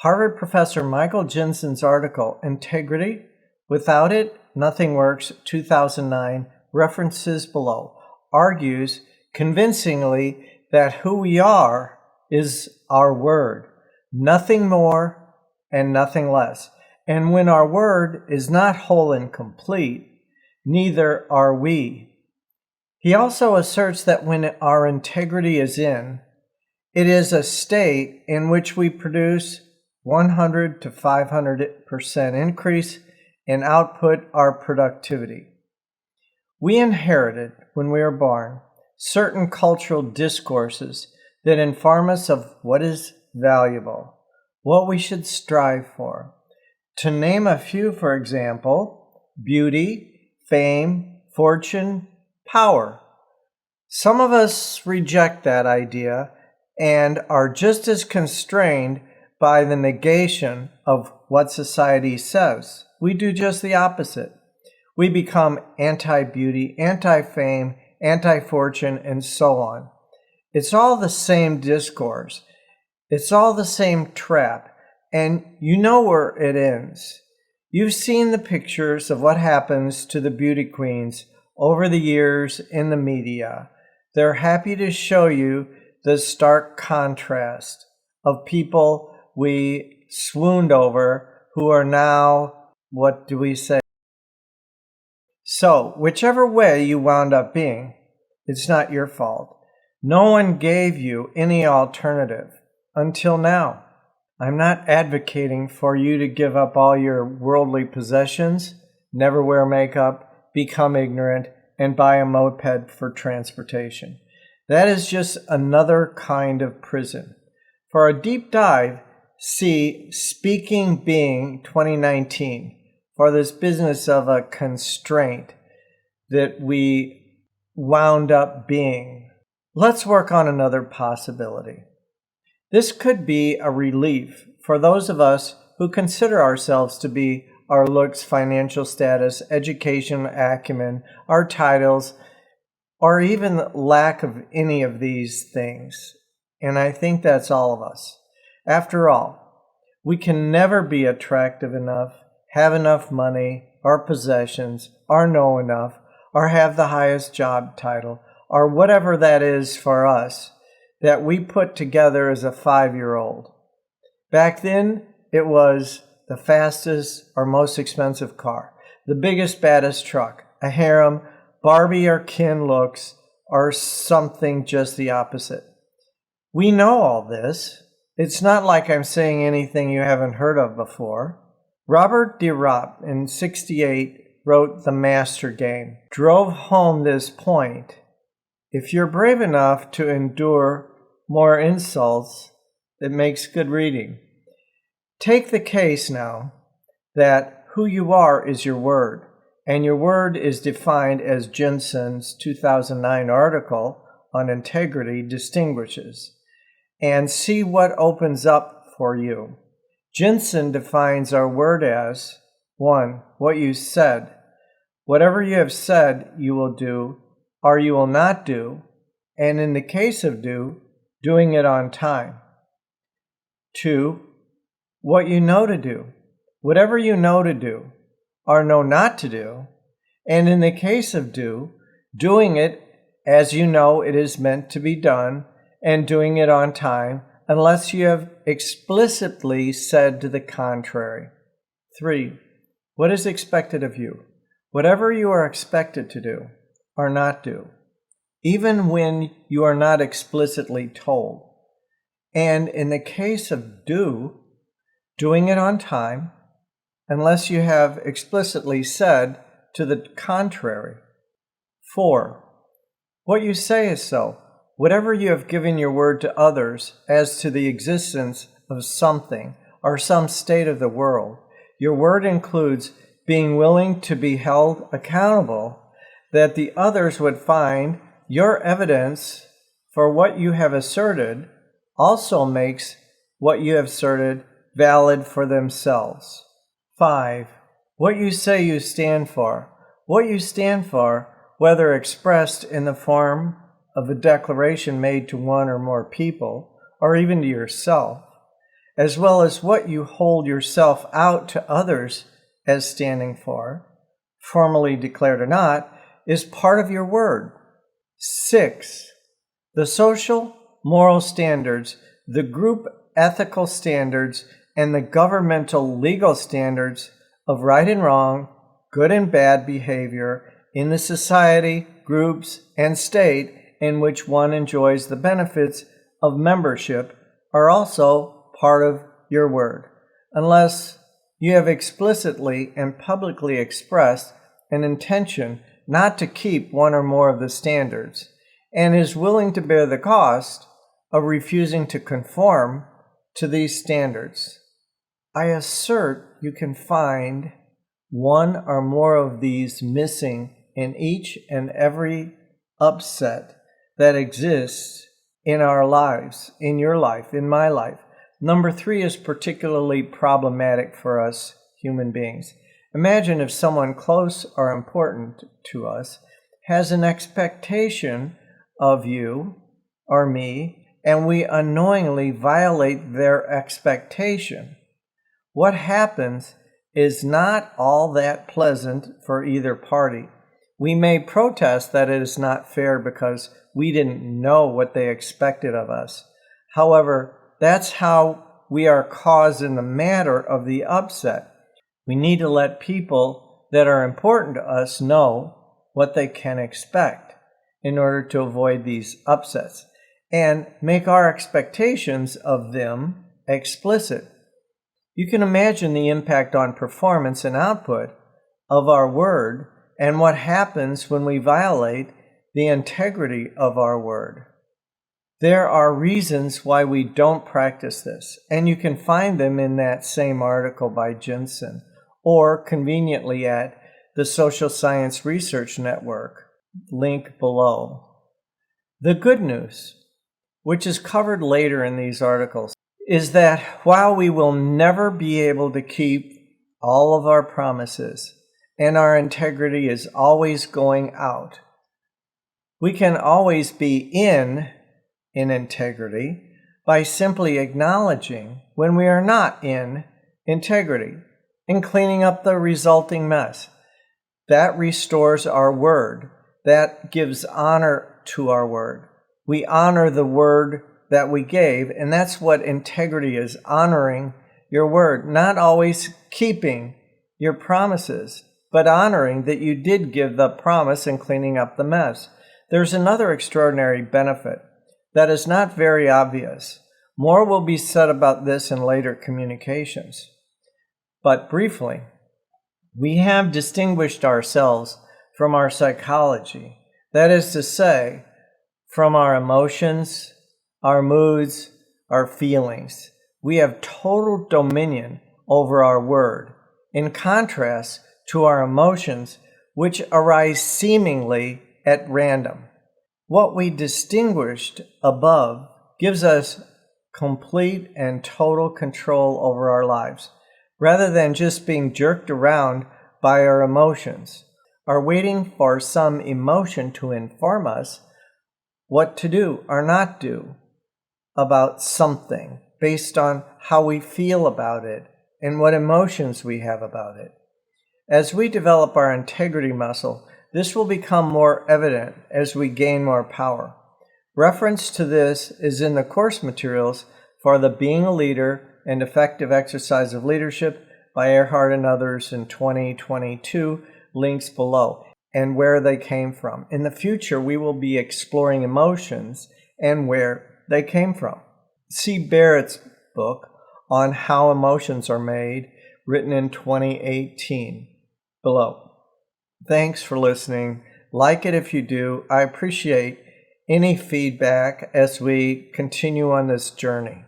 Harvard professor Michael Jensen's article, Integrity, Without It, Nothing Works, 2009, references below, argues convincingly that who we are is our word, nothing more and nothing less. And when our word is not whole and complete, neither are we. He also asserts that when our integrity is in, it is a state in which we produce 100 to 500% increase in output or productivity. We inherited, when we were born, certain cultural discourses that inform us of what is valuable, what we should strive for. To name a few, for example, beauty, fame, fortune, power. Some of us reject that idea and are just as constrained by the negation of what society says. We do just the opposite. We become anti-beauty, anti-fame, anti-fortune, and so on. It's all the same discourse. It's all the same trap, and you know where it ends. You've seen the pictures of what happens to the beauty queens over the years in the media. They're happy to show you the stark contrast of people we swooned over who are now, what do we say? So, whichever way you wound up being, it's not your fault. No one gave you any alternative until now. I'm not advocating for you to give up all your worldly possessions, never wear makeup, become ignorant, and buy a moped for transportation. That is just another kind of prison. For a deep dive, see Speaking Being 2019 for this business of a constraint that we wound up being. Let's work on another possibility. This could be a relief for those of us who consider ourselves to be our looks, financial status, education, acumen, our titles, or even lack of any of these things. And I think that's all of us. After all, we can never be attractive enough, have enough money, or possessions, or know enough, or have the highest job title, or whatever that is for us, that we put together as a 5-year-old. Back then, it was the fastest or most expensive car, the biggest, baddest truck, a harem, Barbie or Ken looks, or something just the opposite. We know all this. It's not like I'm saying anything you haven't heard of before. Robert DeRopp in '68 wrote The Master Game, drove home this point. If you're brave enough to endure more insults, it makes good reading. Take the case now that who you are is your word, and your word is defined as Jensen's 2009 article on integrity distinguishes, and see what opens up for you. Jensen defines our word as 1. What you said. Whatever you have said you will do or you will not do, and in the case of doing it on time. 2. What you know to do. Whatever you know to do or know not to do, and in the case of doing it as you know it is meant to be done and doing it on time, unless you have explicitly said to the contrary. 3. What is expected of you? Whatever you are expected to do or not do, even when you are not explicitly told. And in the case of doing it on time, unless you have explicitly said to the contrary. 4. What you say is so. Whatever you have given your word to others as to the existence of something or some state of the world, your word includes being willing to be held accountable, that the others would find your evidence for what you have asserted also makes what you have asserted valid for themselves. 5. What you say you stand for. What you stand for, whether expressed in the form of a declaration made to one or more people, or even to yourself, as well as what you hold yourself out to others as standing for, formally declared or not, is part of your word. 6. The social, moral standards, the group ethical standards, and the governmental legal standards of right and wrong, good and bad behavior in the society, groups, and state in which one enjoys the benefits of membership are also part of your word, unless you have explicitly and publicly expressed an intention not to keep one or more of the standards, and is willing to bear the cost of refusing to conform to these standards. I assert you can find one or more of these missing in each and every upset that exists in our lives, in your life, in my life. Number 3 is particularly problematic for us human beings. Imagine if someone close or important to us has an expectation of you or me, and we unknowingly violate their expectation. What happens is not all that pleasant for either party. We may protest that it is not fair because we didn't know what they expected of us. However, that's how we are caused in the matter of the upset. We need to let people that are important to us know what they can expect in order to avoid these upsets and make our expectations of them explicit. You can imagine the impact on performance and output of our word and what happens when we violate the integrity of our word. There are reasons why we don't practice this, and you can find them in that same article by Jensen, or conveniently at the Social Science Research Network, link below. The good news, which is covered later in these articles, is that while we will never be able to keep all of our promises, and our integrity is always going out, we can always be in integrity by simply acknowledging when we are not in integrity and cleaning up the resulting mess. That restores our word. That gives honor to our word. We honor the word that we gave, and that's what integrity is, honoring your word, not always keeping your promises, but honoring that you did give the promise and cleaning up the mess. There's another extraordinary benefit that is not very obvious. More will be said about this in later communications. But briefly, we have distinguished ourselves from our psychology. That is to say, from our emotions, our moods, our feelings. We have total dominion over our word, in contrast to our emotions, which arise seemingly at random. What we distinguished above gives us complete and total control over our lives, rather than just being jerked around by our emotions, or waiting for some emotion to inform us what to do or not do about something based on how we feel about it and what emotions we have about it. As we develop our integrity muscle, this will become more evident as we gain more power. Reference to this is in the course materials for the Being a Leader and Effective Exercise of Leadership by Erhard and others in 2022, links below, and where they came from. In the future, we will be exploring emotions and where they came from. See Barrett's book on how emotions are made, written in 2018, below. Thanks for listening. Like it if you do. I appreciate any feedback as we continue on this journey.